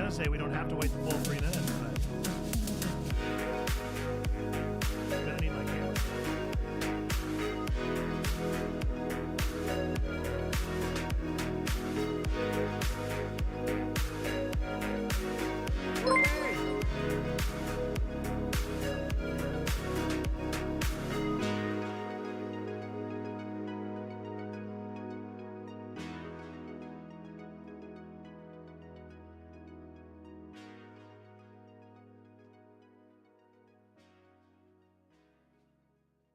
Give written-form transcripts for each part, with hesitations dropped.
going to say we don't have to wait the full 3 minutes, but I'm going to need my camera.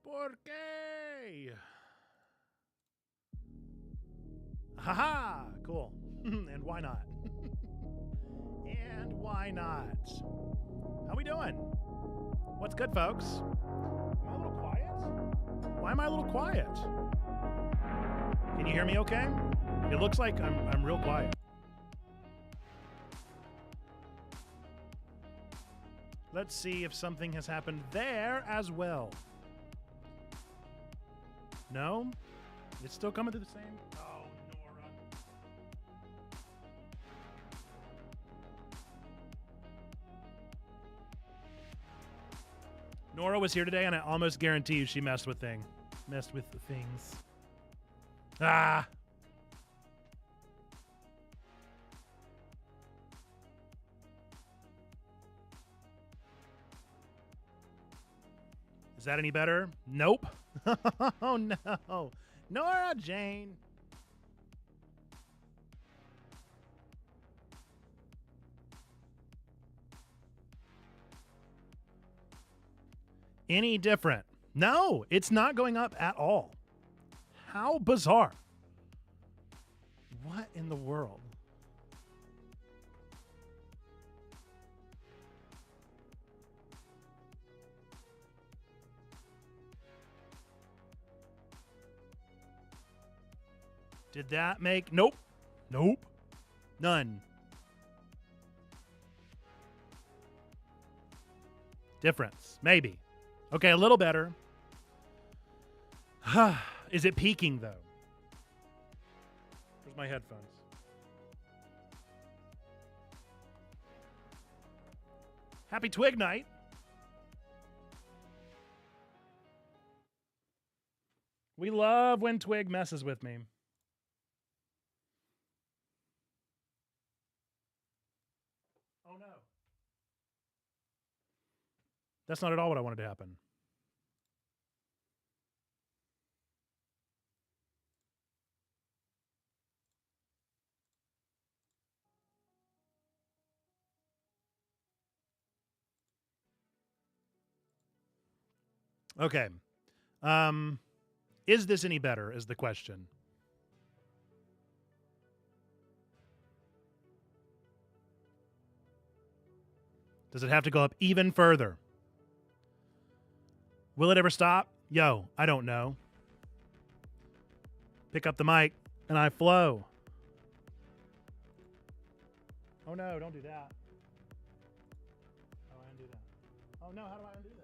¿Por qué? Haha, cool. And why not? And why not? How we doing? What's good, folks? Am I a little quiet? Why am I a little quiet? Can you hear me okay? It looks like I'm real quiet. Let's see if something has happened there as well. No? It's still coming through the same? Oh, Nora. Nora was here today, and I almost guarantee you she messed with the things. Ah! Is that any better? Nope. Oh, no. Nora Jane. Any different? No, it's not going up at all. How bizarre. What in the world? Did that make... Nope. Nope. None. Difference. Maybe. Okay, a little better. Is it peaking, though? Where's my headphones? Happy Twig Night. We love when Twig messes with me. Oh, no. That's not at all what I wanted to happen. Okay. Is this any better is the question. Does it have to go up even further? Will it ever stop? Yo, I don't know. Pick up the mic and I flow. Oh no, don't do that. How do I undo that? Oh no, how do I undo this?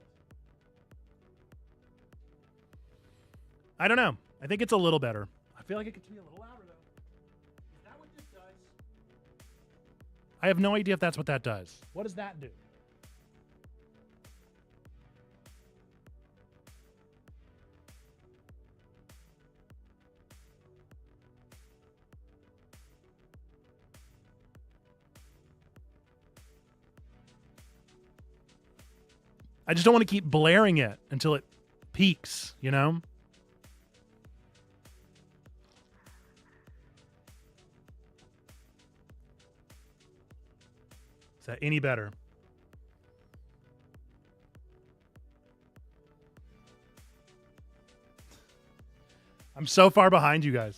I don't know. I think it's a little better. I feel like it could be a little louder though. Is that what this does? I have no idea if that's what that does. What does that do? I just don't want to keep blaring it until it peaks, you know? Is that any better? I'm so far behind you guys.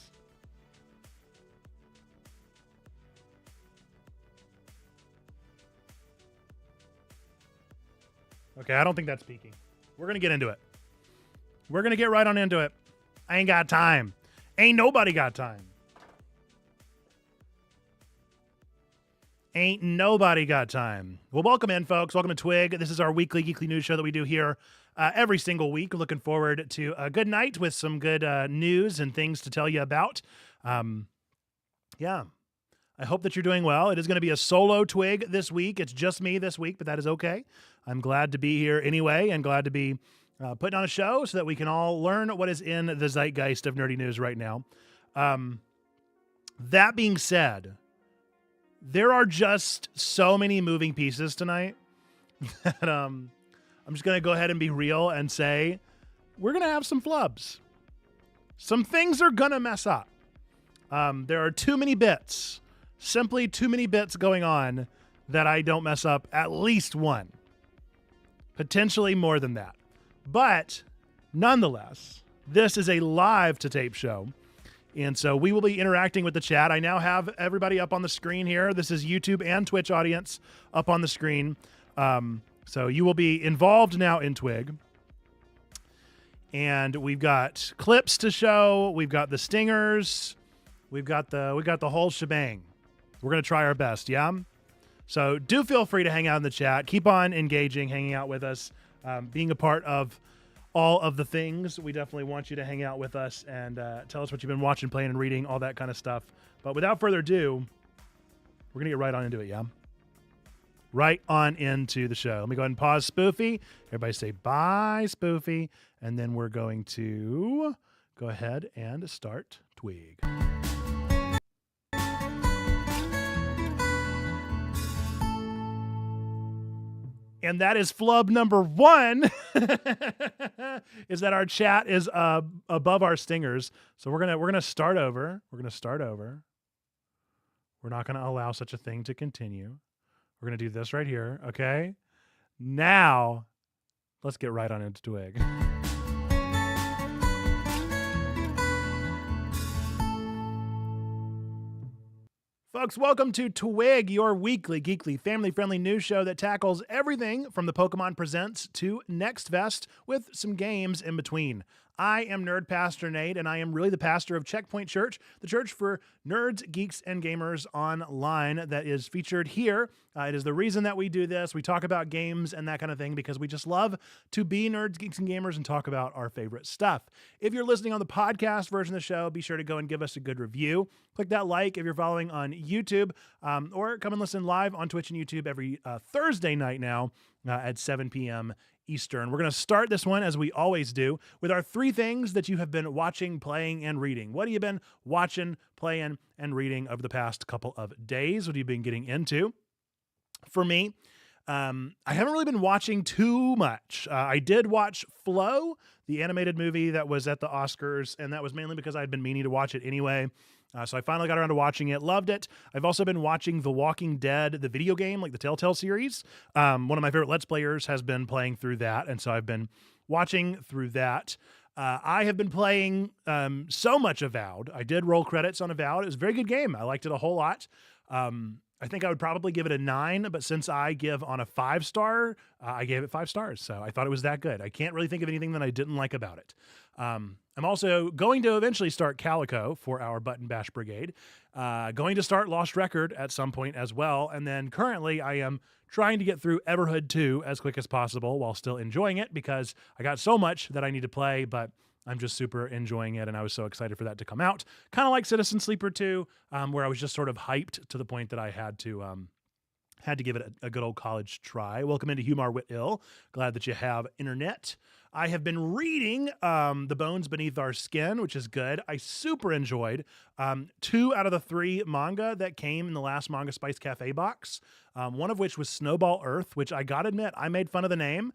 Okay, I don't think that's peaking. We're going to get into it. We're going to get right on into it. I ain't got time. Ain't nobody got time. Ain't nobody got time. Well, welcome in, folks. Welcome to Twig. This is our weekly geekly news show that we do here every single week. Looking forward to a good night with some good news and things to tell you about. Yeah. I hope that you're doing well. It is going to be a solo Twig this week. It's just me this week, but that is okay. I'm glad to be here anyway, and glad to be putting on a show so that we can all learn what is in the zeitgeist of nerdy news right now. That being said, there are just so many moving pieces tonight that I'm just going to go ahead and be real and say we're going to have some flubs. Some things are going to mess up. There are too many bits, simply too many bits going on that I don't mess up at least one. Potentially more than that. But nonetheless, this is a live to tape show. And so we will be interacting with the chat. I now have everybody up on the screen here. This is YouTube and Twitch audience up on the screen. So you will be involved now in Twig. And we've got clips to show. We've got the stingers. We've got the whole shebang. We're going to try our best, yeah? So do feel free to hang out in the chat. Keep on engaging, hanging out with us, being a part of all of the things. We definitely want you to hang out with us and tell us what you've been watching, playing, and reading, all that kind of stuff. But without further ado, we're going to get right on into it, yeah? Right on into the show. Let me go ahead and pause Spoofy. Everybody say bye, Spoofy. And then we're going to go ahead and start Twig. And that is flub number one, is that our chat is above our stingers. So we're gonna start over. We're not gonna allow such a thing to continue. We're gonna do this right here. Okay. Now, let's get right on into Twig. Folks, welcome to TWIG, your weekly, geekly, family-friendly news show that tackles everything from the Pokemon Presents to Next Fest with some games in between. I am Nerd Pastor Nate, and I am really the pastor of Checkpoint Church, the church for nerds, geeks, and gamers online that is featured here. It is the reason that we do this. We talk about games and that kind of thing because we just love to be nerds, geeks, and gamers and talk about our favorite stuff. If you're listening on the podcast version of the show, be sure to go and give us a good review. Click that like if you're following on YouTube, or come and listen live on Twitch and YouTube every Thursday night now at 7 p.m. Eastern. We're going to start this one, as we always do, with our three things that you have been watching, playing, and reading. What have you been watching, playing, and reading over the past couple of days? What have you been getting into? For me, I haven't really been watching too much. I did watch Flow, the animated movie that was at the Oscars, and that was mainly because I had been meaning to watch it anyway. So I finally got around to watching it, loved it. I've also been watching The Walking Dead, the video game, like the Telltale series. One of my favorite Let's Players has been playing through that, and so I've been watching through that. I have been playing so much Avowed. I did roll credits on Avowed. It was a very good game. I liked it a whole lot. I think I would probably give it a 9, but since I give on a 5-star, I gave it 5 stars. So I thought it was that good. I can't really think of anything that I didn't like about it. I'm also going to eventually start Calico for our Button Bash Brigade. Going to start Lost Record at some point as well. And then currently I am trying to get through Everhood 2 as quick as possible while still enjoying it because I got so much that I need to play, but I'm just super enjoying it, and I was so excited for that to come out. Kind of like Citizen Sleeper 2, where I was just sort of hyped to the point that I had to give it a good old college try. Welcome into Humar Whit-Ill. Glad that you have internet. I have been reading The Bones Beneath Our Skin, which is good. I super enjoyed 2 out of the 3 manga that came in the last Manga Spice Cafe box, one of which was Snowball Earth, which I gotta admit, I made fun of the name.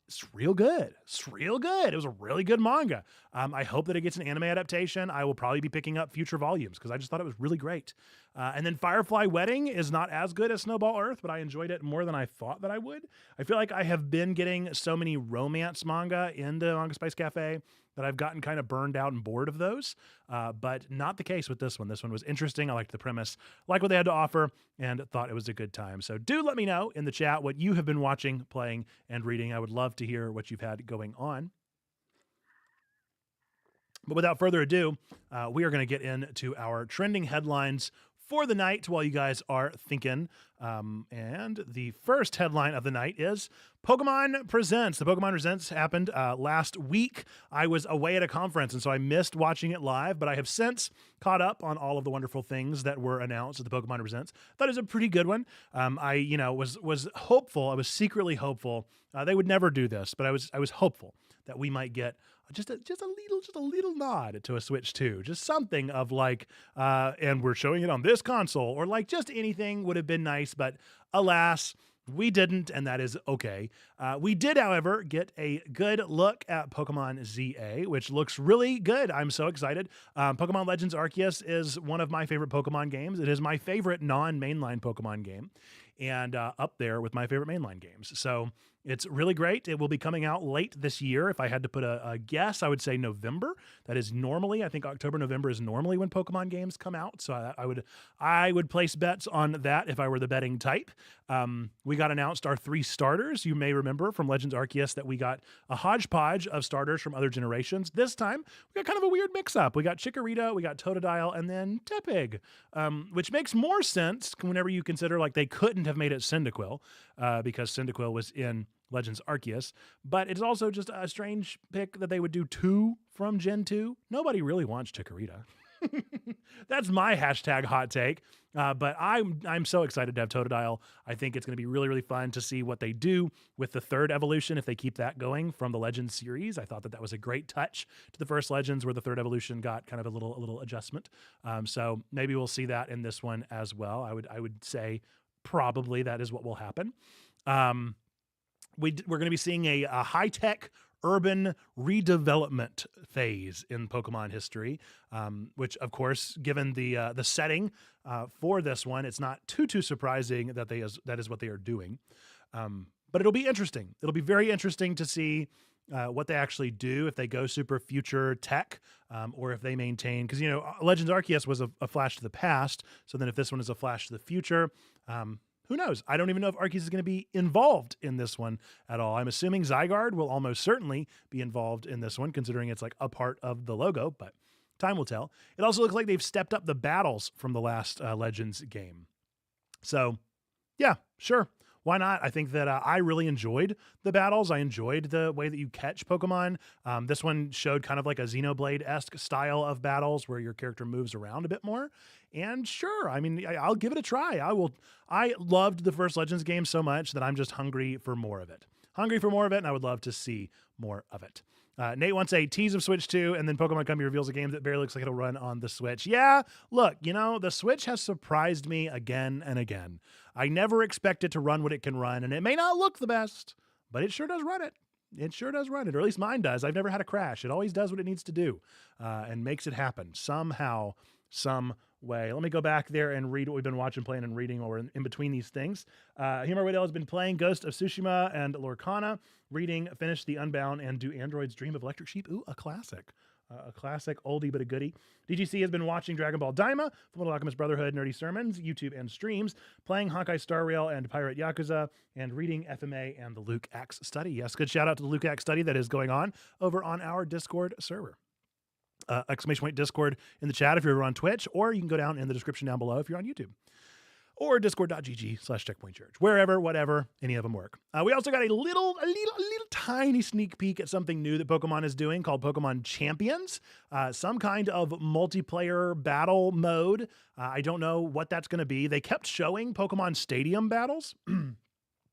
It's real good. It's real good. It was a really good manga. I hope that it gets an anime adaptation. I will probably be picking up future volumes because I just thought it was really great. And then Firefly Wedding is not as good as Snowball Earth, but I enjoyed it more than I thought that I would. I feel like I have been getting so many romance manga into Manga Spice Cafe that I've gotten kind of burned out and bored of those, but not the case with this one. This one was interesting. I liked the premise, liked what they had to offer, and thought it was a good time. So do let me know in the chat what you have been watching, playing, and reading. I would love to hear what you've had going on. But without further ado, we are going to get into our trending headlines for the night while you guys are thinking. And the first headline of the night is Pokemon Presents. The Pokemon Presents happened last week. I was away at a conference, and so I missed watching it live, but I have since caught up on all of the wonderful things that were announced at the Pokemon Presents. Thought it was a pretty good one. I was hopeful. I was secretly hopeful. They would never do this, but I was hopeful that we might get just a little nod to a Switch 2, just something of like, and we're showing it on this console, or like just anything would have been nice, but alas, we didn't, and that is okay. We did, however, get a good look at Pokemon ZA, which looks really good. I'm so excited. Pokemon Legends Arceus is one of my favorite Pokemon games. It is my favorite non-mainline Pokemon game, and up there with my favorite mainline games. So it's really great. It will be coming out late this year. If I had to put a guess, I would say November. That is normally, I think October, November is normally when Pokemon games come out. So I would place bets on that if I were the betting type. We got announced our 3 starters. You may remember from Legends Arceus that we got a hodgepodge of starters from other generations. This time, we got kind of a weird mix-up. We got Chikorita, we got Totodile, and then Tepig, which makes more sense whenever you consider like they couldn't have made it Cyndaquil, because Cyndaquil was in Legends Arceus, but it's also just a strange pick that they would do 2 from Gen 2. Nobody really wants Chikorita. That's my hashtag hot take. But I'm so excited to have Totodile. I think it's going to be really, really fun to see what they do with the 3rd evolution if they keep that going from the Legends series. I thought that was a great touch to the first Legends where the 3rd evolution got kind of a little adjustment. So maybe we'll see that in this one as well. I would say probably that is what will happen. We're going to be seeing a high-tech urban redevelopment phase in Pokemon history, which, of course, given the setting for this one, it's not too surprising that that is what they are doing. But it'll be interesting. It'll be very interesting to see what they actually do, if they go super future tech, or if they maintain, because, Legends Arceus was a flash to the past. So then if this one is a flash to the future, who knows? I don't even know if Arceus is going to be involved in this one at all. I'm assuming Zygarde will almost certainly be involved in this one, considering it's like a part of the logo, but time will tell. It also looks like they've stepped up the battles from the last Legends game. So, yeah, sure. Why not? I think that I really enjoyed the battles. I enjoyed the way that you catch Pokemon. This one showed kind of like a Xenoblade-esque style of battles where your character moves around a bit more. And sure, I mean, I'll give it a try. I loved the first Legends game so much that I'm just hungry for more of it. And I would love to see more of it. Nate wants a tease of Switch 2, and then Pokemon Company reveals a game that barely looks like it'll run on the Switch. Yeah, look, the Switch has surprised me again and again. I never expect it to run what it can run, and it may not look the best, but it sure does run it. It sure does run it, or at least mine does. I've never had a crash. It always does what it needs to do, and makes it happen somehow, some way. Let me go back there and read what we've been watching, playing, and reading while we're in between these things. Humor Waddell has been playing Ghost of Tsushima and Lorcana, reading Finish the Unbound and Do Androids Dream of Electric Sheep? Ooh, a classic. A classic, oldie but a goodie. DGC has been watching Dragon Ball Daima, Fullmetal Alchemist Brotherhood, Nerdy Sermons, YouTube and streams, playing Honkai Star Rail and Pirate Yakuza, and reading FMA and the Luke Axe Study. Yes, good shout out to the Luke Axe Study that is going on over on our Discord server. Exclamation point Discord in the chat if you're on Twitch, or you can go down in the description down below if you're on YouTube. Or discord.gg/checkpointchurch. Wherever, whatever, any of them work. We also got a little tiny sneak peek at something new that Pokemon is doing called Pokemon Champions. Some kind of multiplayer battle mode. I don't know what that's going to be. They kept showing Pokemon Stadium battles.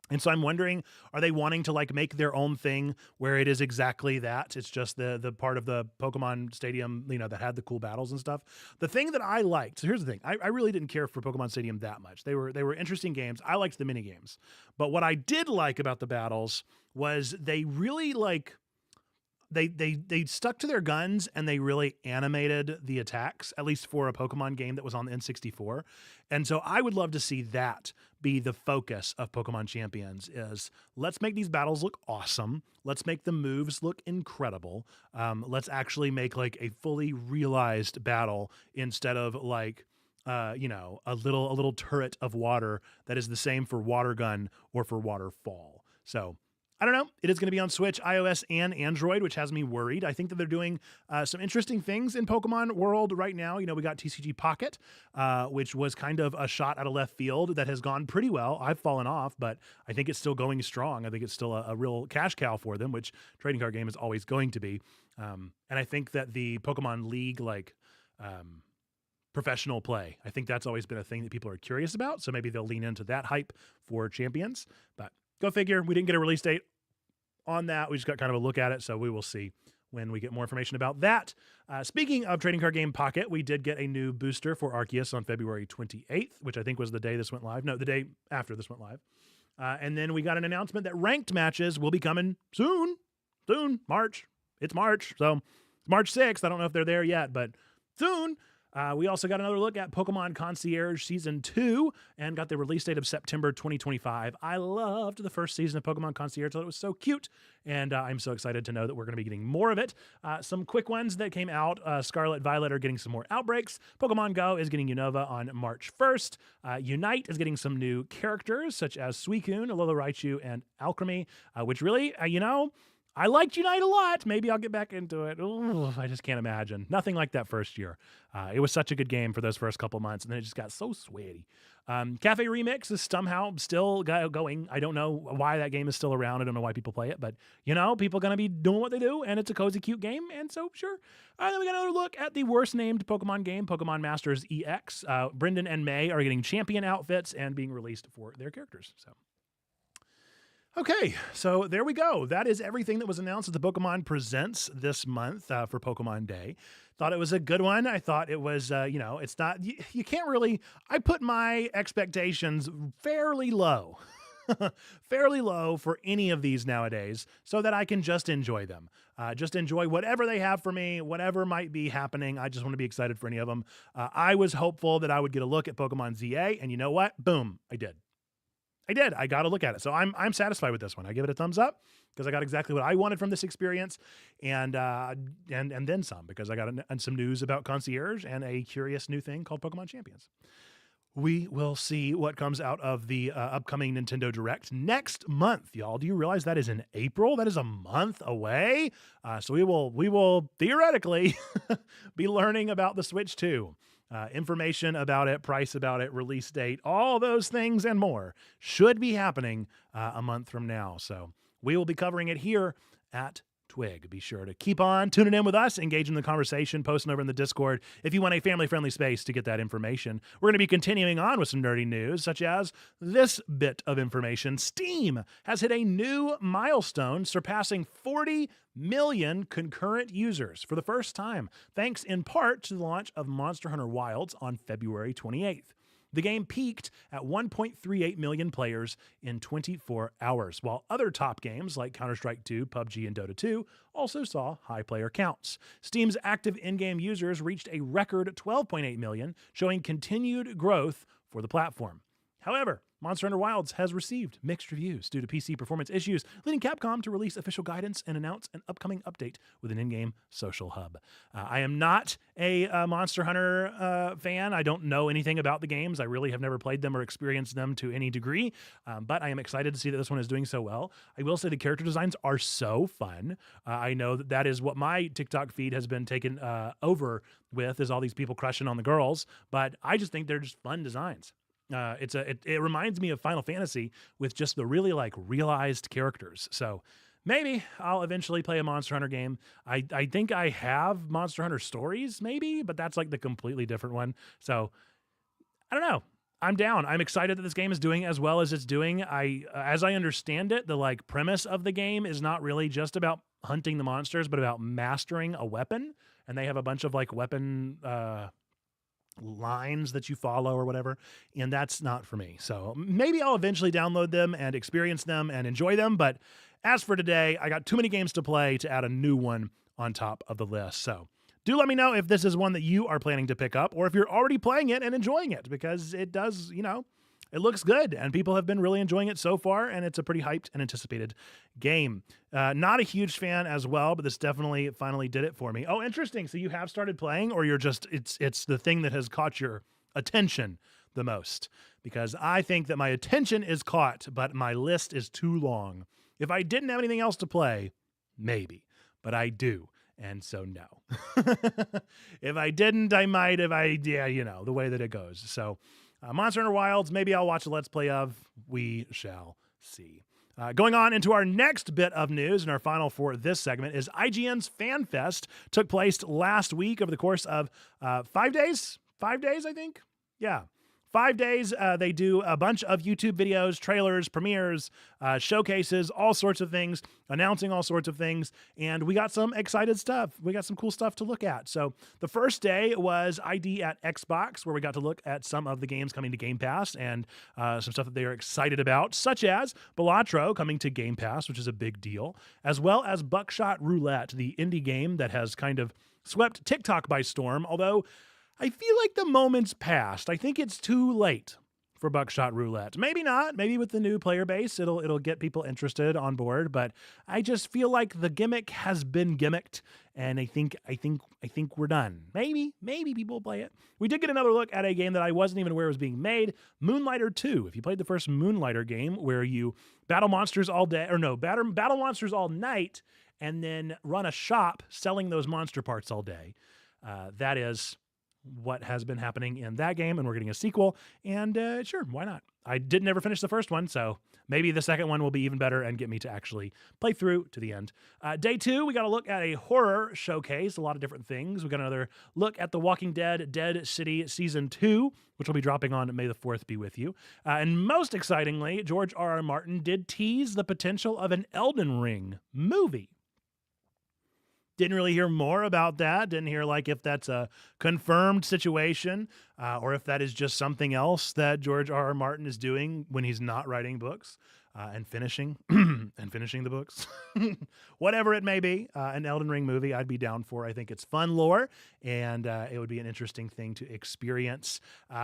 And so I'm wondering, are they wanting to like make their own thing where it is exactly that? It's just the part of the Pokemon Stadium, that had the cool battles and stuff. The thing that I liked, so here's the thing, I really didn't care for Pokemon Stadium that much. They were interesting games. I liked the mini games. But what I did like about the battles was they really they stuck to their guns and they really animated the attacks, at least for a Pokemon game that was on the N64. And so I would love to see that be the focus of Pokemon Champions, is let's make these battles look awesome. Let's make the moves look incredible. Let's actually make like a fully realized battle instead of like, a little turret of water that is the same for Water Gun or for Waterfall. So I don't know. It is going to be on Switch, iOS, and Android, which has me worried. I think that they're doing some interesting things in Pokemon World right now. We got TCG Pocket, which was kind of a shot out of left field that has gone pretty well. I've fallen off, but I think it's still going strong. I think it's still a real cash cow for them, which trading card game is always going to be. And I think that the Pokemon League, professional play, I think that's always been a thing that people are curious about. So maybe they'll lean into that hype for Champions, but go figure. We didn't get a release date on that. We just got kind of a look at it, so we will see when we get more information about that. Speaking of Trading Card Game Pocket, we did get a new booster for Arceus on February 28th, which I think was the day this went live. No, the day after this went live. And then we got an announcement that ranked matches will be coming soon. March. It's March, so it's March 6th. I don't know if they're there yet, but soon. We also got another look at Pokemon Concierge Season 2 and got the release date of September 2025. I loved the first season of Pokemon Concierge. I thought it was so cute, and I'm so excited to know that we're going to be getting more of it. Some quick ones that came out. Scarlet Violet are getting some more outbreaks. Pokemon Go is getting Unova on March 1st. Unite is getting some new characters, such as Suicune, Alola Raichu, and Alchemy, which really, I liked Unite a lot. Maybe I'll get back into it. Ooh, I just can't imagine. Nothing like that first year. It was such a good game for those first couple months, and then it just got so sweaty. Cafe Remix is somehow still going. I don't know why that game is still around. I don't know why people play it, but people are going to be doing what they do, and it's a cozy, cute game, and so sure. Then we got another look at the worst named Pokemon game, Pokemon Masters EX. Brendan and May are getting champion outfits and being released for their characters. So. Okay, so there we go. That is everything that was announced at the Pokemon Presents this month for Pokemon Day. Thought it was a good one. I thought it was, it's not, you can't really, I put my expectations fairly low, fairly low for any of these nowadays so that I can just enjoy them. Just enjoy whatever they have for me, whatever might be happening. I just want to be excited for any of them. I was hopeful that I would get a look at Pokemon ZA, and you know what? Boom, I did. I got to look at it. So I'm satisfied with this one. I give it a thumbs up because I got exactly what I wanted from this experience, and then some, because I got some news about Concierge and a curious new thing called Pokemon Champions. We will see what comes out of the upcoming Nintendo Direct next month, y'all. Do you realize that is in April? That is a month away. So we will theoretically be learning about the Switch 2. Information about it, price about it, release date, all those things and more should be happening a month from now. So we will be covering it here at TWIG. Be sure to keep on tuning in with us, engage in the conversation, posting over in the Discord if you want a family-friendly space to get that information. We're going to be continuing on with some nerdy news, such as this bit of information. Steam has hit a new milestone, surpassing 40 million concurrent users for the first time, thanks in part to the launch of Monster Hunter Wilds on February 28th. The game peaked at 1.38 million players in 24 hours, while other top games like Counter-Strike 2, PUBG, and Dota 2 also saw high player counts. Steam's active in-game users reached a record 12.8 million, showing continued growth for the platform. However, Monster Hunter Wilds has received mixed reviews due to PC performance issues, leading Capcom to release official guidance and announce an upcoming update with an in-game social hub. I am not a Monster Hunter fan. I don't know anything about the games. I really have never played them or experienced them to any degree, but I am excited to see that this one is doing so well. I will say the character designs are so fun. I know that is what my TikTok feed has been taken over with, is all these people crushing on the girls, but I just think they're just fun designs. It reminds me of Final Fantasy with just the really realized characters. So maybe I'll eventually play a Monster Hunter game. I think I have Monster Hunter Stories maybe, but that's the completely different one. So I don't know. I'm down. I'm excited that this game is doing as well as it's doing. As I understand it, the premise of the game is not really just about hunting the monsters, but about mastering a weapon. And they have a bunch of weapon, lines that you follow or whatever, and that's not for me. So maybe I'll eventually download them and experience them and enjoy them, but as for today, I got too many games to play to add a new one on top of the list. So do let me know if this is one that you are planning to pick up, or if you're already playing it and enjoying it, because it does, it looks good, and people have been really enjoying it so far, and it's a pretty hyped and anticipated game. Not a huge fan as well, but this definitely finally did it for me. Oh, interesting. So you have started playing, or you're just, it's the thing that has caught your attention the most? Because I think that my attention is caught, but my list is too long. If I didn't have anything else to play, maybe, but I do. And so no. If I didn't, I might. If I, the way that it goes. So Monster Hunter Wilds, maybe I'll watch a Let's Play of. We shall see. Going on into our next bit of news, and our final for this segment is IGN's Fan Fest took place last week over the course of 5 days. 5 days, I think. Yeah. 5 days, they do a bunch of YouTube videos, trailers, premieres, showcases, all sorts of things, announcing all sorts of things, and we got some excited stuff. We got some cool stuff to look at. So the first day was ID at Xbox, where we got to look at some of the games coming to Game Pass and some stuff that they are excited about, such as Balatro coming to Game Pass, which is a big deal, as well as Buckshot Roulette, the indie game that has kind of swept TikTok by storm, although I feel like the moment's passed. I think it's too late for Buckshot Roulette. Maybe not. Maybe with the new player base, it'll get people interested on board. But I just feel like the gimmick has been gimmicked, and I think we're done. Maybe people will play it. We did get another look at a game that I wasn't even aware was being made, Moonlighter 2. If you played the first Moonlighter game, where you battle monsters all day, battle monsters all night, and then run a shop selling those monster parts all day, that is what has been happening in that game, and we're getting a sequel, and sure, why not? I did never finish the first one, so maybe the second one will be even better and get me to actually play through to the end. Day 2, we got to look at a horror showcase, a lot of different things. We got another look at The Walking Dead Dead City Season 2, which will be dropping on May the 4th be with you. And most excitingly, George R.R. Martin did tease the potential of an Elden Ring movie. Didn't really hear more about that. Didn't hear if that's a confirmed situation or if that is just something else that George R.R. Martin is doing when he's not writing books and finishing the books. Whatever it may be, an Elden Ring movie I'd be down for. I think it's fun lore, and it would be an interesting thing to experience.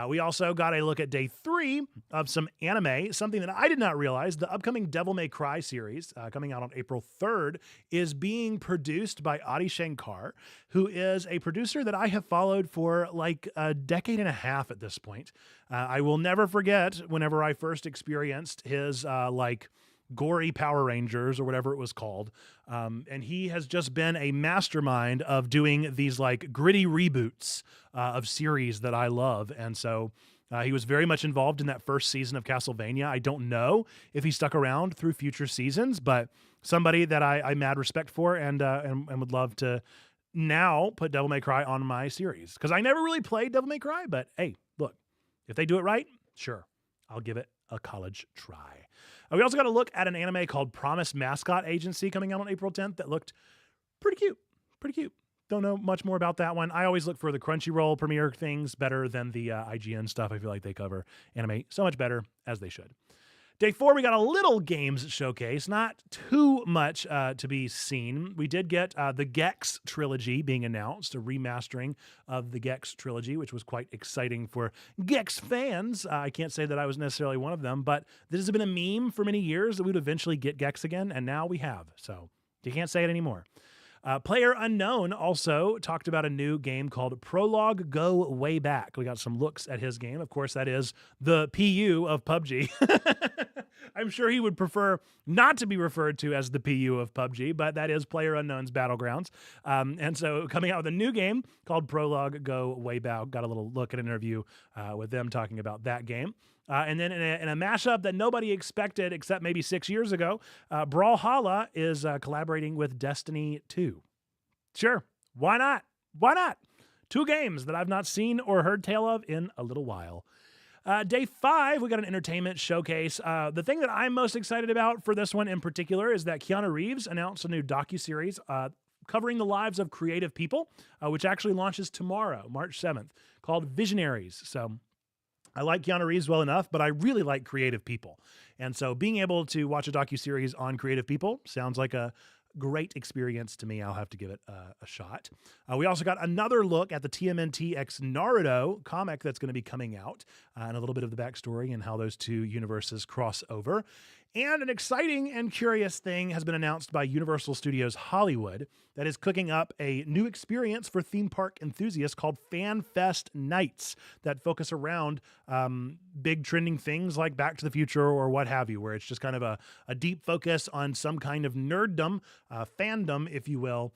We also got a look at day 3 of some anime, something that I did not realize. The upcoming Devil May Cry series, coming out on April 3rd, is being produced by Adi Shankar, who is a producer that I have followed for a decade and a half at this point. I will never forget whenever I first experienced his gory Power Rangers or whatever it was called. And he has just been a mastermind of doing these gritty reboots of series that I love. And so he was very much involved in that first season of Castlevania. I don't know if he stuck around through future seasons, but somebody that I mad respect for and would love to now put Devil May Cry on my series. Because I never really played Devil May Cry, but hey, look, if they do it right, sure, I'll give it a college try. We also got to look at an anime called Promise Mascot Agency coming out on April 10th that looked pretty cute. Don't know much more about that one. I always look for the Crunchyroll premiere things better than the IGN stuff. I feel like they cover anime so much better, as they should. Day 4, we got a little games showcase, not too much to be seen. We did get the Gex trilogy being announced, a remastering of the Gex trilogy, which was quite exciting for Gex fans. I can't say that I was necessarily one of them, but this has been a meme for many years that we'd eventually get Gex again, and now we have, so you can't say it anymore. Player Unknown also talked about a new game called Prologue Go Way Back. We got some looks at his game. Of course, that is the PU of PUBG. I'm sure he would prefer not to be referred to as the PU of PUBG, but that is Player Unknown's Battlegrounds. And so coming out with a new game called Prologue Go Way Back. Got a little look at an interview with them talking about that game. And then in a mashup that nobody expected except maybe 6 years ago, Brawlhalla is collaborating with Destiny 2. Sure, why not? Why not? 2 games that I've not seen or heard tale of in a little while. Day 5, we got an entertainment showcase. The thing that I'm most excited about for this one in particular is that Keanu Reeves announced a new docuseries covering the lives of creative people, which actually launches tomorrow, March 7th, called Visionaries. So I like Keanu Reeves well enough, but I really like creative people. And so being able to watch a docuseries on creative people sounds like a great experience to me. I'll have to give it a shot. We also got another look at the TMNT X Naruto comic that's going to be coming out and a little bit of the backstory and how those two universes cross over. And an exciting and curious thing has been announced by Universal Studios Hollywood that is cooking up a new experience for theme park enthusiasts called Fan Fest Nights that focus around big trending things like Back to the Future or what have you, where it's just kind of a deep focus on some kind of nerddom, fandom, if you will,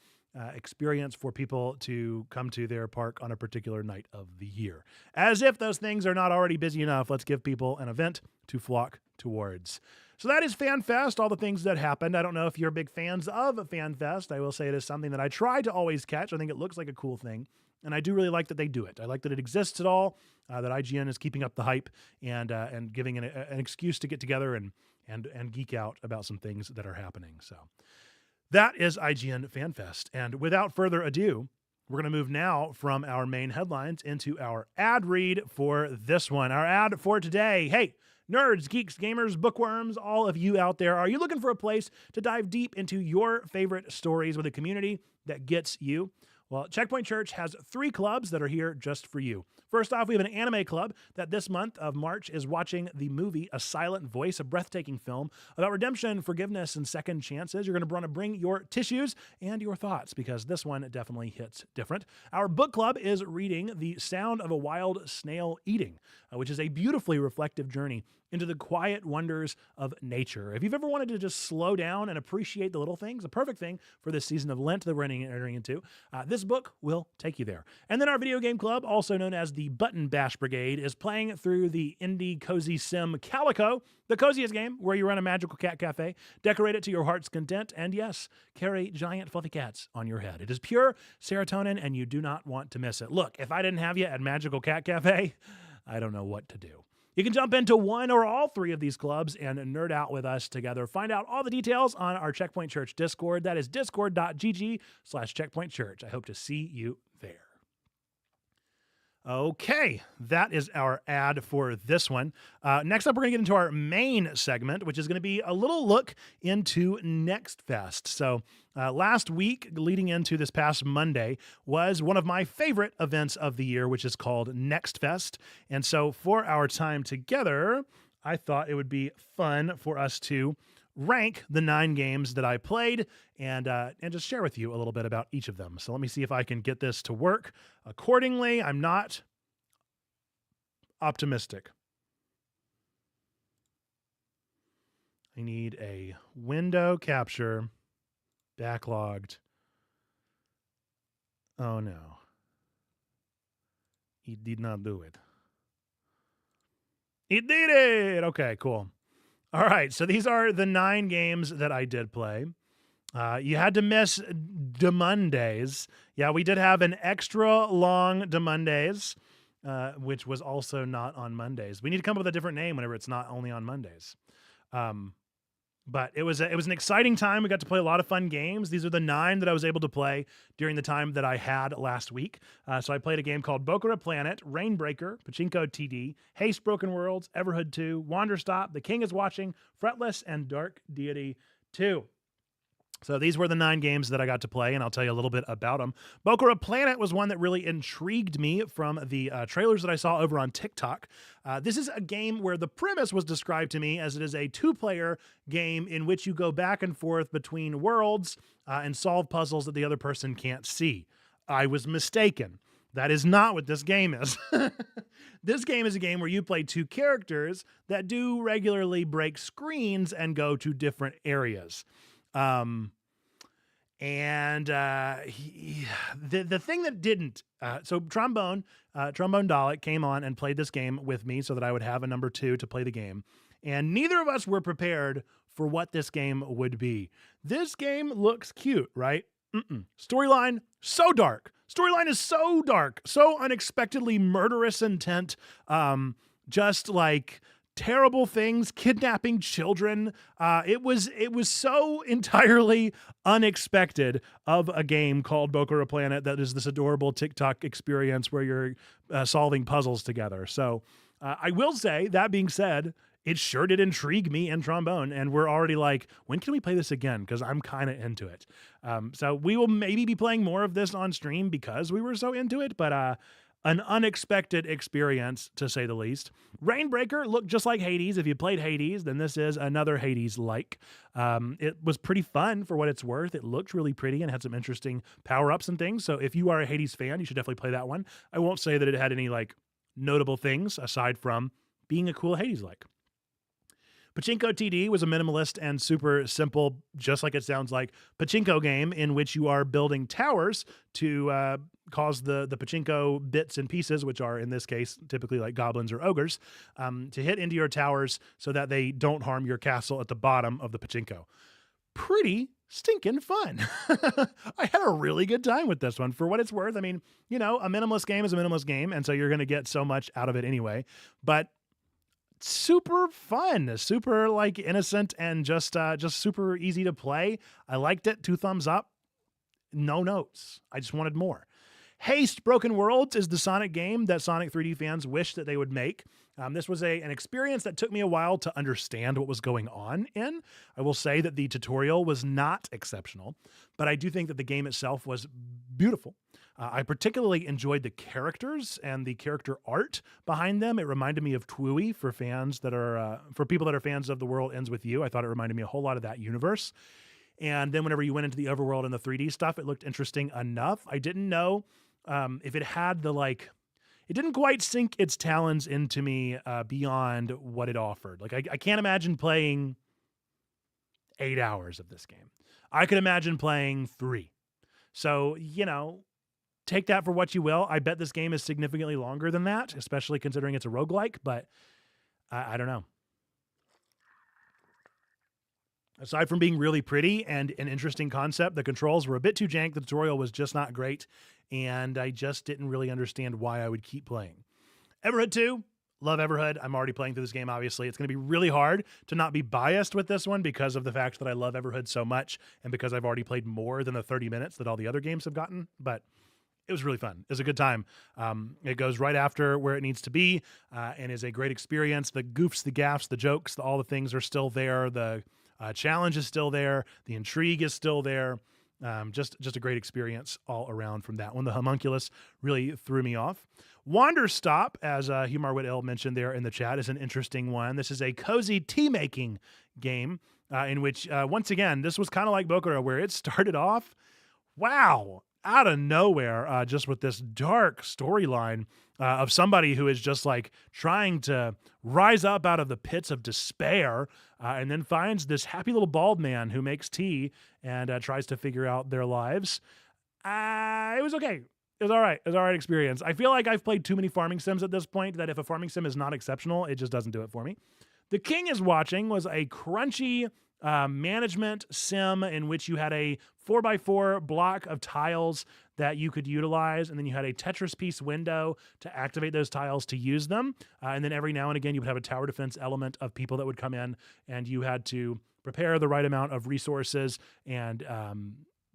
experience for people to come to their park on a particular night of the year. As if those things are not already busy enough, let's give people an event to flock towards. So that is Fan Fest, all the things that happened. I don't know if you're big fans of Fan Fest. I will say it is something that I try to always catch. I think it looks like a cool thing, and I do really like that they do it. I like that it exists at all, that IGN is keeping up the hype and giving an excuse to get together and geek out about some things that are happening. So that is IGN Fan Fest. And without further ado, we're going to move now from our main headlines into our ad read for this one. Our ad for today. Hey, nerds, geeks, gamers, bookworms, all of you out there, are you looking for a place to dive deep into your favorite stories with a community that gets you? Well, Checkpoint Church has 3 clubs that are here just for you. First off, we have an anime club that this month of March is watching the movie A Silent Voice, a breathtaking film about redemption, forgiveness, and second chances. You're going to want to bring your tissues and your thoughts because this one definitely hits different. Our book club is reading The Sound of a Wild Snail Eating, which is a beautifully reflective journey into the quiet wonders of nature. If you've ever wanted to just slow down and appreciate the little things, a perfect thing for this season of Lent that we're entering into, this book will take you there. And then our video game club, also known as the Button Bash Brigade, is playing through the indie cozy sim Calico, the coziest game where you run a magical cat cafe, decorate it to your heart's content, and yes, carry giant fluffy cats on your head. It is pure serotonin, and you do not want to miss it. Look, if I didn't have you at Magical Cat Cafe, I don't know what to do. You can jump into one or all 3 of these clubs and nerd out with us together. Find out all the details on our Checkpoint Church Discord. That is discord.gg/checkpointchurch. I hope to see you there. Okay, that is our ad for this one. Next up, we're going to get into our main segment, which is going to be a little look into Next Fest. So last week, leading into this past Monday, was one of my favorite events of the year, which is called Next Fest. And so for our time together, I thought it would be fun for us to rank the 9 games that I played and just share with you a little bit about each of them. So let me see if I can get this to work accordingly. I'm not optimistic. I need a window capture backlogged. Oh no. It did not do it. It did it! Okay, cool. All right, so these are the 9 games that I did play. You had to miss Mondays. Yeah, we did have an extra long Mondays, which was also not on Mondays. We need to come up with a different name whenever it's not only on Mondays. But it was an exciting time. We got to play a lot of fun games. These are the 9 that I was able to play during the time that I had last week. So I played a game called Boca Planet, Rainbreaker, Pachinko TD, Haste Broken Worlds, Everhood 2, Wander Stop, The King is Watching, Fretless, and Dark Deity 2. So these were the 9 games that I got to play, and I'll tell you a little bit about them. Boca Planet was one that really intrigued me from the trailers that I saw over on TikTok. This is a game where the premise was described to me as it is a 2-player game in which you go back and forth between worlds and solve puzzles that the other person can't see. I was mistaken. That is not what this game is. This game is a game where you play 2 characters that do regularly break screens and go to different areas. The thing that didn't, so Trombone Dalek came on and played this game with me so that I would have a number 2 to play the game. And neither of us were prepared for what this game would be. This game looks cute, right? Storyline, so dark. Storyline is so dark, so unexpectedly murderous intent. Just like terrible things, kidnapping children. It was so entirely unexpected of a game called Boca Planet that is this adorable TikTok experience where you're solving puzzles together. So I will say, that being said, it sure did intrigue me and Trombone, and we're already like, when can we play this again? Because I'm kind of into it. So we will maybe be playing more of this on stream because we were so into it, but an unexpected experience, to say the least. Rainbreaker looked just like Hades. If you played Hades, then this is another Hades-like. It was pretty fun for what it's worth. It looked really pretty and had some interesting power-ups and things. So if you are a Hades fan, you should definitely play that one. I won't say that it had any like notable things aside from being a cool Hades-like. Pachinko TD was a minimalist and super simple, just like it sounds like, pachinko game in which you are building towers to cause the pachinko bits and pieces, which are in this case typically like goblins or ogres, to hit into your towers so that they don't harm your castle at the bottom of the pachinko. Pretty stinking fun. I had a really good time with this one for what it's worth. I mean, you know, a minimalist game is a minimalist game, and so you're going to get so much out of it anyway, but super fun, super like innocent, and just super easy to play. I liked it. 2 thumbs up. No notes. I just wanted more. Haste Broken Worlds is the Sonic game that Sonic 3D fans wish that they would make. This was an experience that took me a while to understand what was going on in. I will say that the tutorial was not exceptional, but I do think that the game itself was beautiful. I particularly enjoyed the characters and the character art behind them. It reminded me of TWIG for fans that are, for people that are fans of The World Ends With You. I thought it reminded me a whole lot of that universe. And then whenever you went into the overworld and the 3D stuff, it looked interesting enough. I didn't know if it had the like, it didn't quite sink its talons into me beyond what it offered. Like I can't imagine playing 8 hours of this game. I could imagine playing 3. So, you know, take that for what you will. I bet this game is significantly longer than that, especially considering it's a roguelike, but I don't know. Aside from being really pretty and an interesting concept, the controls were a bit too jank. The tutorial was just not great, and I just didn't really understand why I would keep playing. Everhood 2, love Everhood. I'm already playing through this game, obviously. It's going to be really hard to not be biased with this one because of the fact that I love Everhood so much and because I've already played more than the 30 minutes that all the other games have gotten, but it was really fun. It was a good time. It goes right after where it needs to be and is a great experience. The goofs, the gaffs, the jokes, all the things are still there. The challenge is still there. The intrigue is still there. Just a great experience all around from that one. The homunculus really threw me off. Wander Stop, as Humar Whittle mentioned there in the chat, is an interesting one. This is a cozy tea-making game in which, once again, this was kind of like Bokura, where it started off, wow, out of nowhere, just with this dark storyline of somebody who is just like trying to rise up out of the pits of despair and then finds this happy little bald man who makes tea and tries to figure out their lives. It was okay. It was all right. It was all right experience. I feel like I've played too many farming sims at this point that if a farming sim is not exceptional, it just doesn't do it for me. The King is Watching was a crunchy management sim in which you had a 4x4 block of tiles that you could utilize, and then you had a Tetris piece window to activate those tiles to use them. And then every now and again, you would have a tower defense element of people that would come in, and you had to prepare the right amount of resources and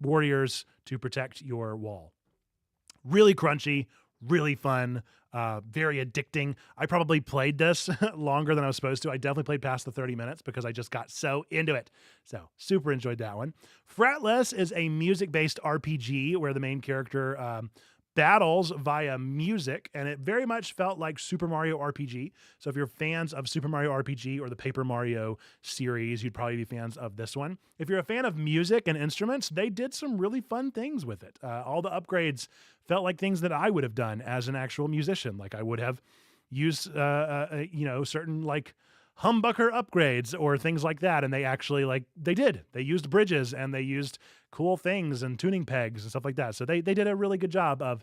warriors to protect your wall. Really crunchy, really fun, very addicting. I probably played this longer than I was supposed to. I definitely played past the 30 minutes because I just got so into it. So super enjoyed that one. Fretless is a music-based RPG where the main character battles via music, and it very much felt like Super Mario RPG. So if you're fans of Super Mario RPG or the Paper Mario series, you'd probably be fans of this one. If you're a fan of music and instruments, they did some really fun things with it. All the upgrades felt like things that I would have done as an actual musician. Like I would have used, certain like humbucker upgrades or things like that. And they actually they used bridges and they used cool things and tuning pegs and stuff like that. So they did a really good job of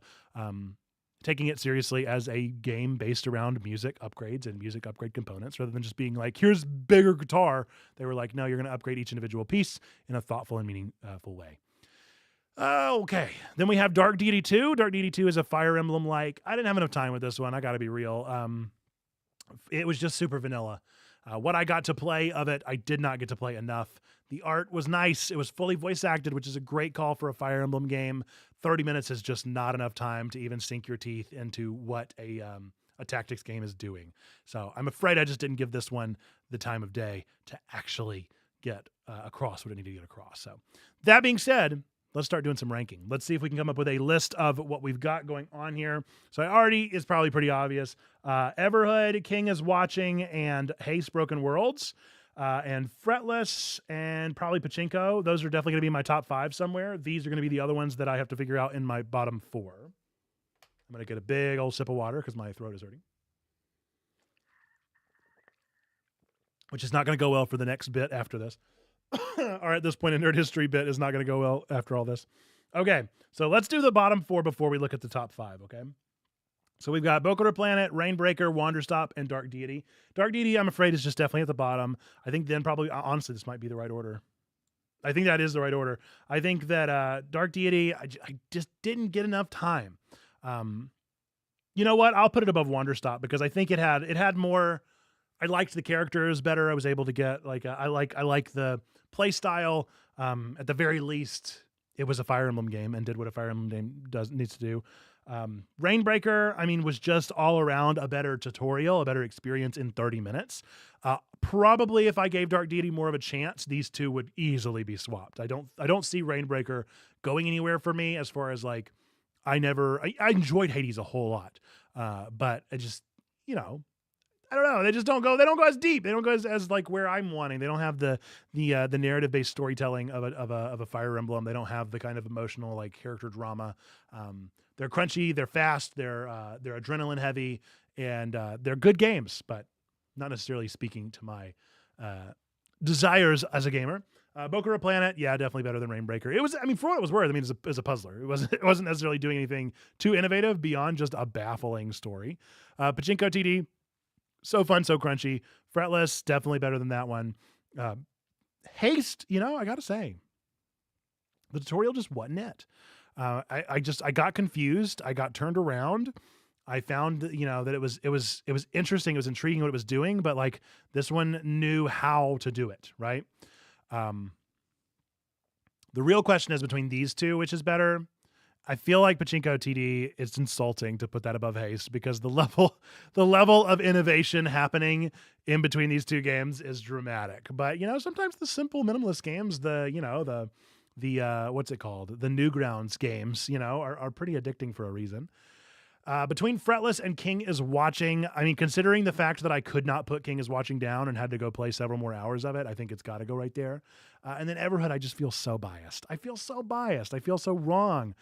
taking it seriously as a game based around music upgrades and music upgrade components rather than just being like, here's bigger guitar. They were like, no, you're going to upgrade each individual piece in a thoughtful and meaningful way. Okay, then we have Dark Deity 2. Dark Deity 2 is a Fire Emblem-like. I didn't have enough time with this one. I got to be real. It was just super vanilla. What I got to play of it, I did not get to play enough. The art was nice. It was fully voice acted, which is a great call for a Fire Emblem game. 30 minutes is just not enough time to even sink your teeth into what a tactics game is doing. So I'm afraid I just didn't give this one the time of day to actually get across what I need to get across. So that being said, let's start doing some ranking. Let's see if we can come up with a list of what we've got going on here. So it's probably pretty obvious. Everhood, King is Watching, and Haste Broken Worlds, and Fretless, and probably Pachinko. Those are definitely going to be my top 5 somewhere. These are going to be the other ones that I have to figure out in my bottom 4. I'm going to get a big old sip of water because my throat is hurting, which is not going to go well for the next bit after this. Or at this point, a nerd history bit is not going to go well after all this. Okay, so let's do the bottom 4 before we look at the top 5, okay? So we've got Boku no Planet, Rainbreaker, Wanderstop, and Dark Deity. Dark Deity, I'm afraid, is just definitely at the bottom. I think then probably, honestly, this might be the right order. I think that is the right order. I think that Dark Deity, I just didn't get enough time. You know what? I'll put it above Wanderstop because I think it had more. I liked the characters better. I was able to get I like the play style. At the very least, it was a Fire Emblem game and did what a Fire Emblem game needs to do. Rainbreaker, I mean, was just all around a better tutorial, a better experience in 30 minutes. Probably if I gave Dark Deity more of a chance, these two would easily be swapped. I don't see Rainbreaker going anywhere for me as far as like, I enjoyed Hades a whole lot. But I just, I don't know. They don't go as deep. They don't go as like where I'm wanting. They don't have the narrative based storytelling of a Fire Emblem. They don't have the kind of emotional like character drama. They're crunchy. They're fast. They're adrenaline heavy, and they're good games, but not necessarily speaking to my desires as a gamer. Boku no Planet, yeah, definitely better than Rainbreaker. It was, I mean, for what it was worth, I mean, as a puzzler, it wasn't necessarily doing anything too innovative beyond just a baffling story. Pachinko TD. So fun, so crunchy. Fretless, definitely better than that one. Haste, I gotta say, the tutorial just wasn't it. I got confused. I got turned around. I found, that it was interesting. It was intriguing what it was doing, but like this one knew how to do it, right? The real question is between these two, which is better. I feel like Pachinko TD, it's insulting to put that above Haste because the level of innovation happening in between these two games is dramatic. But sometimes the simple minimalist games, the what's it called? The Newgrounds games, are pretty addicting for a reason. Between Fretless and King is Watching, I mean, considering the fact that I could not put King is Watching down and had to go play several more hours of it, I think it's got to go right there. And then Everhood, I just feel so biased. I feel so wrong.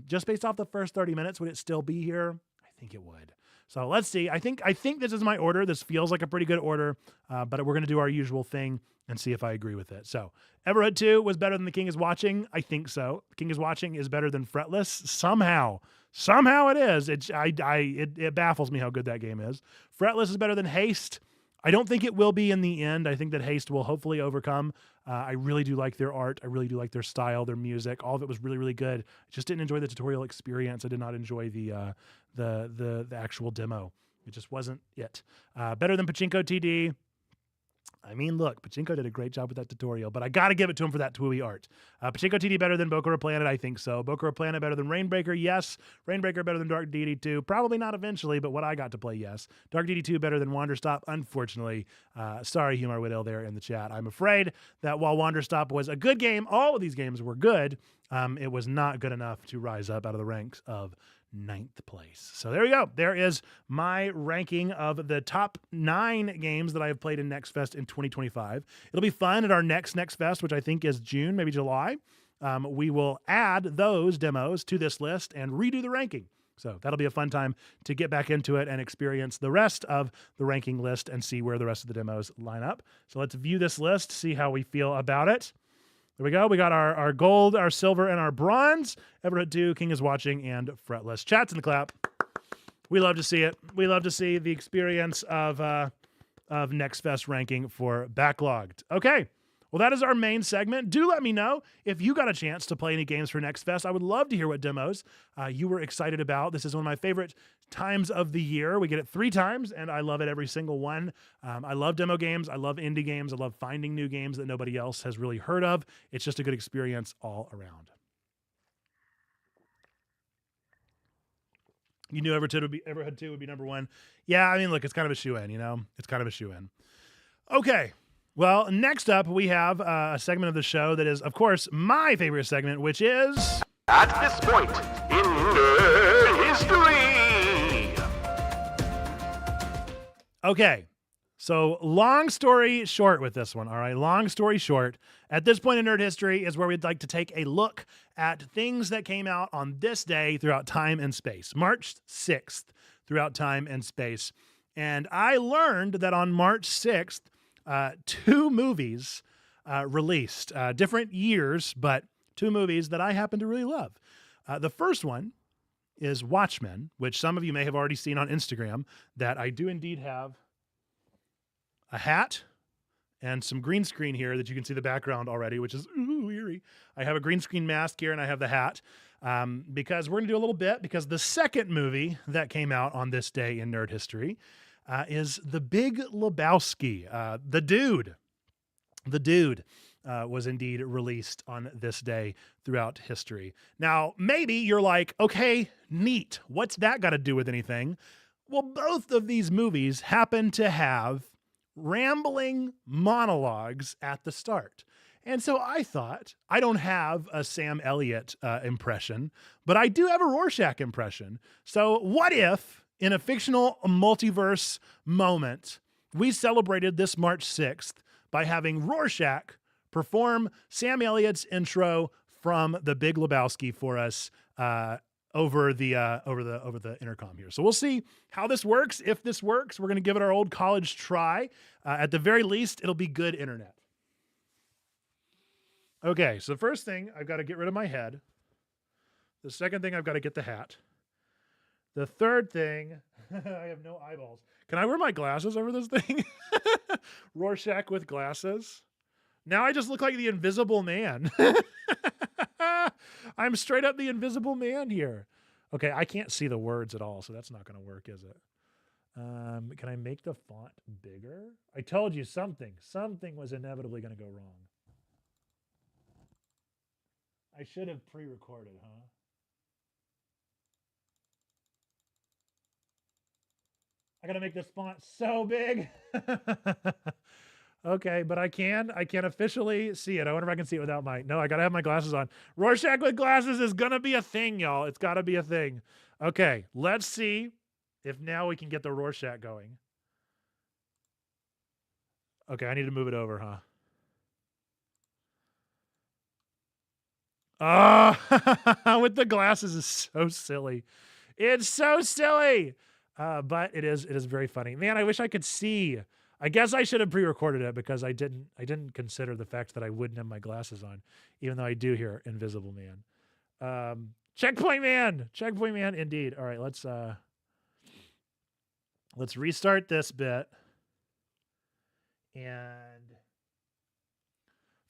Just based off the first 30 minutes, would it still be here? I think it would. So let's see. I think this is my order. This feels like a pretty good order, but we're going to do our usual thing and see if I agree with it. So Everhood 2 was better than The King is Watching. I think so. The King is Watching is better than Fretless. Somehow it is. It baffles me how good that game is. Fretless is better than Haste. I don't think it will be in the end. I think that Haste will hopefully overcome. I really do like their art. I really do like their style, their music. All of it was really, really good. I just didn't enjoy the tutorial experience. I did not enjoy the actual demo. It just wasn't it. Better than Pachinko TD. I mean, look, Pachinko did a great job with that tutorial, but I got to give it to him for that TWIG art. Pachinko TD better than Boku no Planet? I think so. Boku no Planet better than Rainbreaker? Yes. Rainbreaker better than Dark Deity 2? Probably not eventually, but what I got to play, yes. Dark Deity 2 better than Wanderstop? Unfortunately. Sorry, Humor Widow there in the chat. I'm afraid that while Wanderstop was a good game, all of these games were good, it was not good enough to rise up out of the ranks of 9th place. So there you go. There is my ranking of the top 9 games that I have played in Next Fest in 2025. It'll be fun at our next Fest, which I think is June, maybe July. We will add those demos to this list and redo the ranking. So that'll be a fun time to get back into it and experience the rest of the ranking list and see where the rest of the demos line up. So let's view this list, see how we feel about it. There we go. We got our gold, our silver, and our bronze. Everhood 2, King is Watching, and Fretless. Chats in the clap. We love to see it. We love to see the experience of Next Fest ranking for Backlogged. Okay. Well, that is our main segment. Do let me know if you got a chance to play any games for Next Fest. I would love to hear what demos you were excited about. This is one of my favorite times of the year. We get it 3 times, and I love it every single one. I love demo games. I love indie games. I love finding new games that nobody else has really heard of. It's just a good experience all around. You knew Everhood 2 would be number 1. Yeah, I mean, look, it's kind of a shoe-in, It's kind of a shoe-in. Okay. Well, next up, we have a segment of the show that is, of course, my favorite segment, which is... At this point in nerd history. Okay, so long story short with this one, all right? Long story short, at this point in nerd history is where we'd like to take a look at things that came out on this day throughout time and space. March 6th throughout time and space. And I learned that on March 6th, two movies released, different years, but two movies that I happen to really love. The first one is Watchmen, which some of you may have already seen on Instagram, that I do indeed have a hat and some green screen here that you can see the background already, which is eerie. I have a green screen mask here and I have the hat because we're going to do a little bit, because the second movie that came out on this day in nerd history is The Big Lebowski. The Dude was indeed released on this day throughout history. Now, maybe you're like, okay, neat. What's that got to do with anything? Well, both of these movies happen to have rambling monologues at the start. And so I thought, I don't have a Sam Elliott impression, but I do have a Rorschach impression. So what if, in a fictional multiverse moment, we celebrated this March 6th by having Rorschach perform Sam Elliott's intro from The Big Lebowski for us over the intercom here. So we'll see how this works. If this works, we're going to give it our old college try. At the very least, it'll be good internet. Okay, so the first thing, I've got to get rid of my head. The second thing, I've got to get the hat. The third thing, I have no eyeballs. Can I wear my glasses over this thing? Rorschach with glasses. Now I just look like the Invisible Man. I'm straight up the Invisible Man here. Okay, I can't see the words at all, so that's not going to work, is it? Can I make the font bigger? I told you something was inevitably going to go wrong. I should have pre-recorded, huh? I got to make this font so big. Okay, but I can officially see it. I wonder if I can see it without no, I got to have my glasses on. Rorschach with glasses is going to be a thing, y'all. It's got to be a thing. Okay, let's see if now we can get the Rorschach going. Okay, I need to move it over, huh? Oh, with the glasses is so silly. It's so silly. But it is very funny. Man, I wish I could see. I guess I should have pre-recorded it because I didn't consider the fact that I wouldn't have my glasses on, even though I do hear Invisible Man. Checkpoint Man, indeed. All right, let's restart this bit. And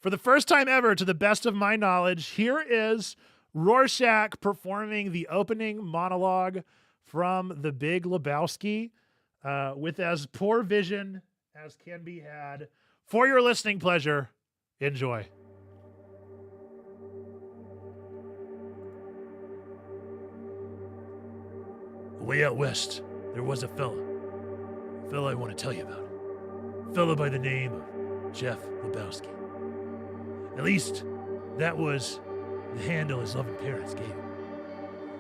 for the first time ever, to the best of my knowledge, here is Rorschach performing the opening monologue from The Big Lebowski, with as poor vision as can be had. For your listening pleasure, enjoy. Way out west, there was a fella I want to tell you about. A fella by the name of Jeff Lebowski. At least, that was the handle his loving parents gave him.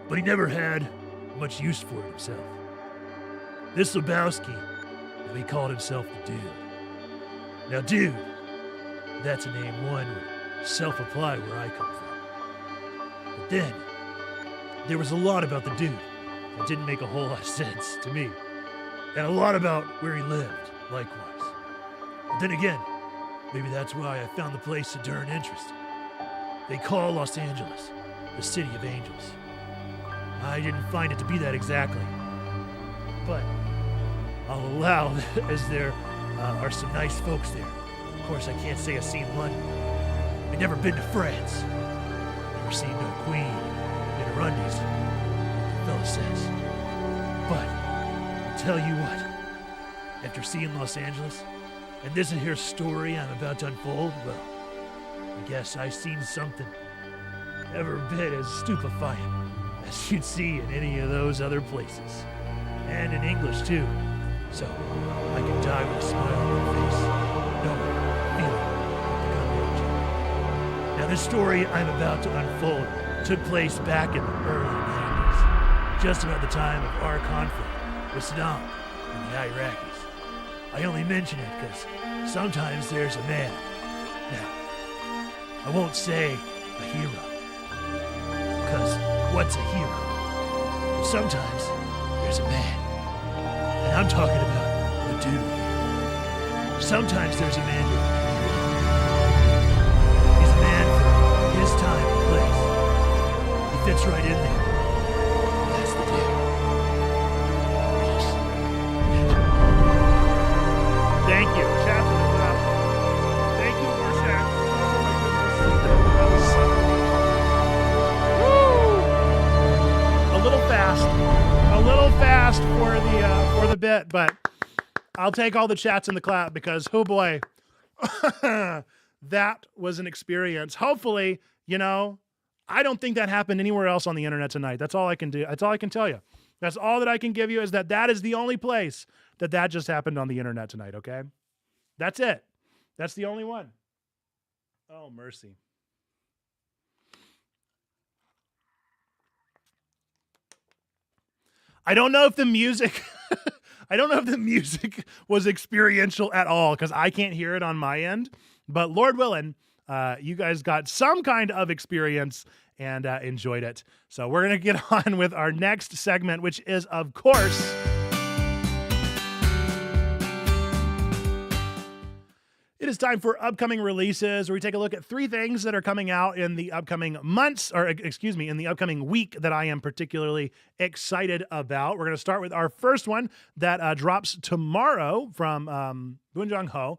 But he never had much use for it himself. This Lebowski, he called himself the Dude. Now, Dude, that's a name one would self-apply where I come from. But then, there was a lot about the Dude that didn't make a whole lot of sense to me. And a lot about where he lived, likewise. But then again, maybe that's why I found the place so darn interesting. They call Los Angeles the City of Angels. I didn't find it to be that exactly. But I'll allow, as there are some nice folks there. Of course, I can't say I've seen London. I've never been to France. Never seen no queen in her undies, like the fella says. But I'll tell you what, after seeing Los Angeles, and this is here story I'm about to unfold, well, I guess I've seen something every bit as stupefying as you'd see in any of those other places. And in English, too. So I can die with a smile on my face, knowing The story I'm about to unfold took place back in the early 90s, just about the time of our conflict with Saddam and the Iraqis. I only mention it because sometimes there's a man. Now, I won't say a hero, because what's a hero? Sometimes there's a man, and I'm talking about the dude here. Sometimes there's a man who he's a man for his time and place. He fits right in there. That's the dude. Thank you. Chat to the top. Thank you, Warshak. Woo! A little fast for the bit, but I'll take all the chats in the clap because, oh boy, that was an experience. Hopefully, I don't think that happened anywhere else on the internet tonight. That's all I can do. That's all I can tell you. That's all that I can give you is that is the only place that just happened on the internet tonight, okay? That's it. That's the only one. Oh, mercy. I don't know if the music was experiential at all because I can't hear it on my end. But Lord willing, you guys got some kind of experience and enjoyed it. So we're going to get on with our next segment, which is, of course, it is time for upcoming releases, where we take a look at 3 things that are coming out in the upcoming months, in the upcoming week that I am particularly excited about. We're going to start with our first one that drops tomorrow from Boon Jong-ho,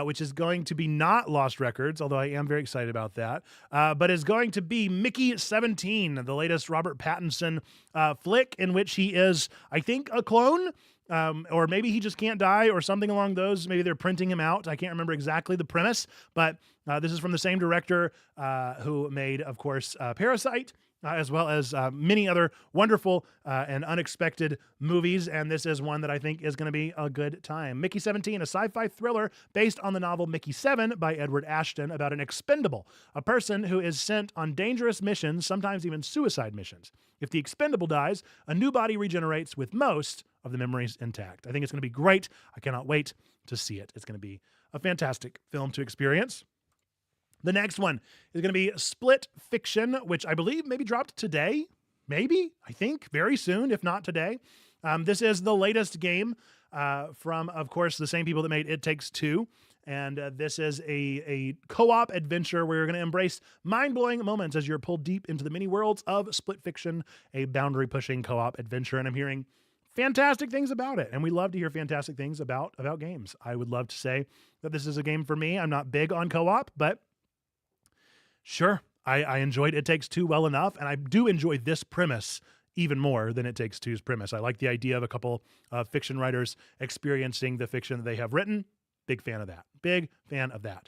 which is going to be not Lost Records, although I am very excited about that, but is going to be Mickey 17, the latest Robert Pattinson flick in which he is, I think, a clone. Or maybe he just can't die or something along those. Maybe they're printing him out. I can't remember exactly the premise, but this is from the same director who made, of course, Parasite, as well as many other wonderful and unexpected movies. And this is one that I think is going to be a good time. Mickey 17, a sci-fi thriller based on the novel Mickey 7 by Edward Ashton about an expendable, a person who is sent on dangerous missions, sometimes even suicide missions. If the expendable dies, a new body regenerates with most of the memories intact. I think it's going to be great. I cannot wait to see it. It's going to be a fantastic film to experience. The next one is going to be Split Fiction, which I believe maybe dropped today. Maybe, I think, very soon, if not today. This is the latest game from, of course, the same people that made It Takes Two. And this is a co-op adventure where you're going to embrace mind-blowing moments as you're pulled deep into the many worlds of Split Fiction, a boundary-pushing co-op adventure. And I'm hearing fantastic things about it. And we love to hear fantastic things about games. I would love to say that this is a game for me. I'm not big on co-op, but sure, I enjoyed It Takes Two well enough. And I do enjoy this premise even more than It Takes Two's premise. I like the idea of a couple of fiction writers experiencing the fiction that they have written. Big fan of that. Big fan of that.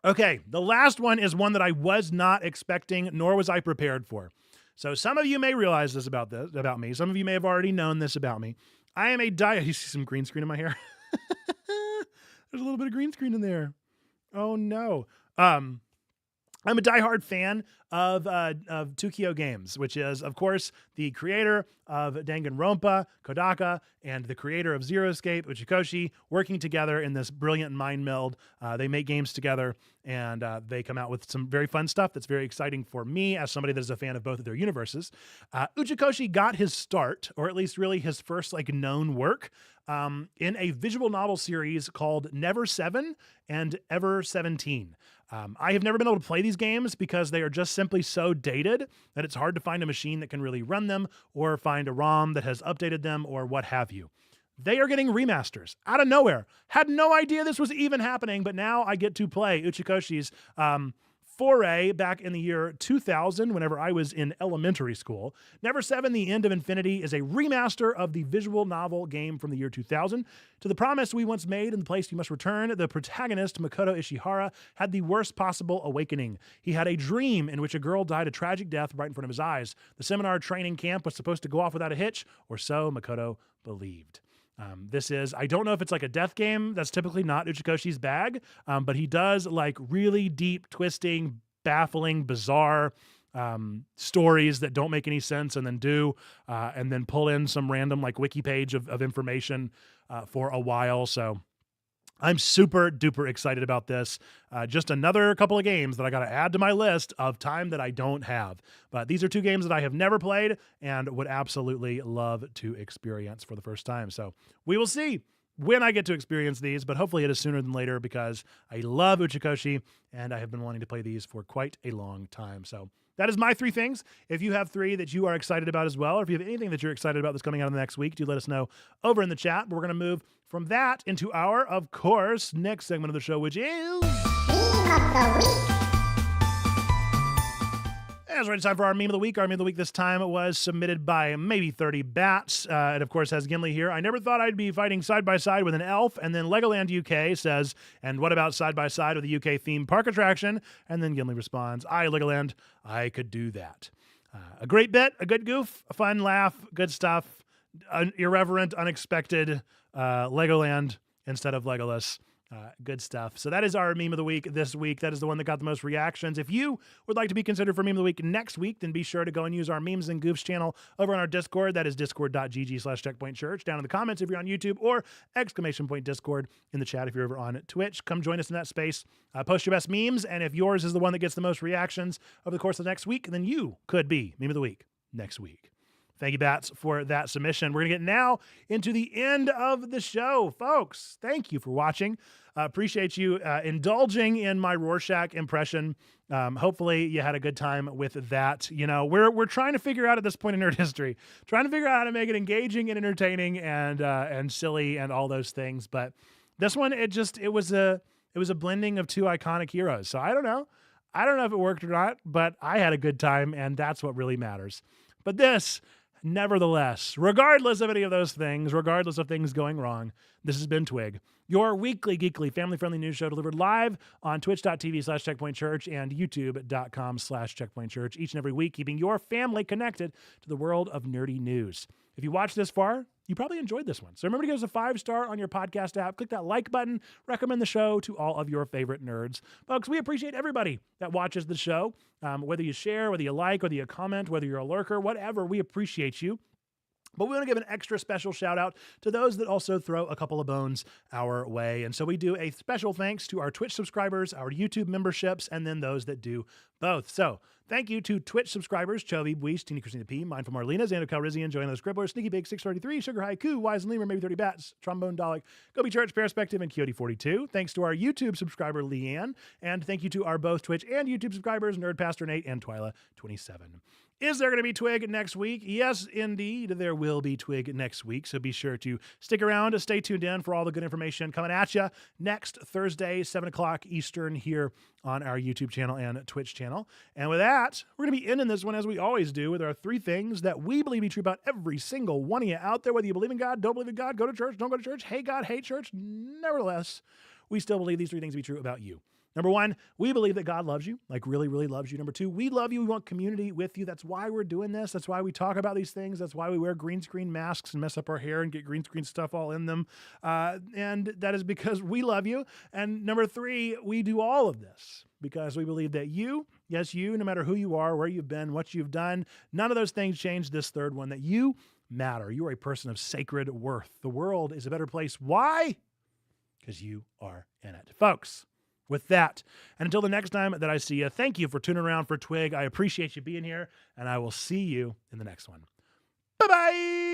Okay, the last one is one that I was not expecting, nor was I prepared for. So some of you may realize this about me. Some of you may have already known this about me. I am a you see some green screen in my hair? There's a little bit of green screen in there. Oh no. I'm a diehard fan of Tokyo Games, which is, of course, the creator of Danganronpa, Kodaka, and the creator of Zero Escape, Uchikoshi, working together in this brilliant mind meld. They make games together, and they come out with some very fun stuff that's very exciting for me as somebody that is a fan of both of their universes. Uchikoshi got his start, or at least really his first known work, in a visual novel series called Never 7 and Ever 17. I have never been able to play these games because they are just simply so dated that it's hard to find a machine that can really run them or find a ROM that has updated them or what have you. They are getting remasters out of nowhere. Had no idea this was even happening, but now I get to play Uchikoshi's foray back in the year 2000, whenever I was in elementary school. Never 7, The End of Infinity is a remaster of the visual novel game from the year 2000. To the promise we once made and the place you must return, the protagonist, Makoto Ishihara, had the worst possible awakening. He had a dream in which a girl died a tragic death right in front of his eyes. The seminar training camp was supposed to go off without a hitch, or so Makoto believed. I don't know if it's like a death game. That's typically not Uchikoshi's bag, but he does like really deep, twisting, baffling, bizarre stories that don't make any sense and then do, and then pull in some random like wiki page of information for a while. So I'm super duper excited about this. Just another couple of games that I got to add to my list of time that I don't have. But these are two games that I have never played and would absolutely love to experience for the first time. So we will see when I get to experience these, but hopefully it is sooner than later because I love Uchikoshi and I have been wanting to play these for quite a long time. So that is my three things. If you have three that you are excited about as well, or if you have anything that you're excited about that's coming out in the next week, do let us know over in the chat. But we're going to move from that into our, of course, next segment of the show, which is Meme of the Week. It's right time for our Meme of the Week. Our Meme of the Week this time was submitted by Maybe 30 Bats. It, of course, has Gimli here. I never thought I'd be fighting side by side with an elf. And then Legoland UK says, and what about side by side with a UK themed park attraction? And then Gimli responds, Legoland, I could do that. A great bit, a good goof, a fun laugh, good stuff, irreverent, unexpected Legoland instead of Legolas. Good stuff. So that is our Meme of the Week this week. That is the one that got the most reactions. If you would like to be considered for Meme of the Week next week, then be sure to go and use our Memes and Goofs channel over on our Discord. That is discord.gg/checkpointchurch. Down in the comments if you're on YouTube, or !Discord in the chat if you're over on Twitch. Come join us in that space. Post your best memes, and if yours is the one that gets the most reactions over the course of the next week, then you could be Meme of the Week next week. Thank you, Bats, for that submission. We're going to get now into the end of the show. Folks, thank you for watching. Appreciate you indulging in my Rorschach impression. Hopefully you had a good time with that. You know, we're trying to figure out at this point in nerd history, trying to figure out how to make it engaging and entertaining and silly and all those things. But this one, it was a blending of two iconic heroes. So I don't know if it worked or not, but I had a good time, and that's what really matters. But this, nevertheless, regardless of any of those things, regardless of things going wrong, this has been Twig, your weekly, geekly, family-friendly news show delivered live on twitch.tv/checkpointchurch and youtube.com/checkpointchurch each and every week, keeping your family connected to the world of nerdy news. If you watched this far, you probably enjoyed this one. So remember to give us a 5-star on your podcast app. Click that like button. Recommend the show to all of your favorite nerds. Folks, we appreciate everybody that watches the show. Whether you share, whether you like, whether you comment, whether you're a lurker, whatever, we appreciate you. But we want to give an extra special shout out to those that also throw a couple of bones our way. And so we do a special thanks to our Twitch subscribers, our YouTube memberships, and then those that do both. So thank you to Twitch subscribers, Chovy, Buish, Tina Christina P, Mindful Marlena, Xander Calrissian, Joanna the Scribbler, Sneaky Big 633, Sugar Haiku, Wise and Lemur, Maybe 30 Bats, Trombone Dalek, Go Be Church, Perspective, and Coyote 42. Thanks to our YouTube subscriber, Leanne. And thank you to our both Twitch and YouTube subscribers, Nerd Pastor Nate and Twyla 27. Is there going to be Twig next week? Yes, indeed, there will be Twig next week. So be sure to stick around, stay tuned in for all the good information coming at you next Thursday, 7 o'clock Eastern here on our YouTube channel and Twitch channel. And with that, we're going to be ending this one as we always do with our 3 things that we believe to be true about every single one of you out there. Whether you believe in God, don't believe in God, go to church, don't go to church, hate God, hate church. Nevertheless, we still believe these 3 things to be true about you. Number 1, we believe that God loves you, like really, really loves you. Number 2, we love you. We want community with you. That's why we're doing this. That's why we talk about these things. That's why we wear green screen masks and mess up our hair and get green screen stuff all in them. And that is because we love you. And number 3, we do all of this because we believe that you, yes, you, no matter who you are, where you've been, what you've done, none of those things change this third one, that you matter. You are a person of sacred worth. The world is a better place. Why? Because you are in it. Folks, with that, and until the next time that I see you, thank you for tuning around for Twig. I appreciate you being here, and I will see you in the next one. Bye-bye!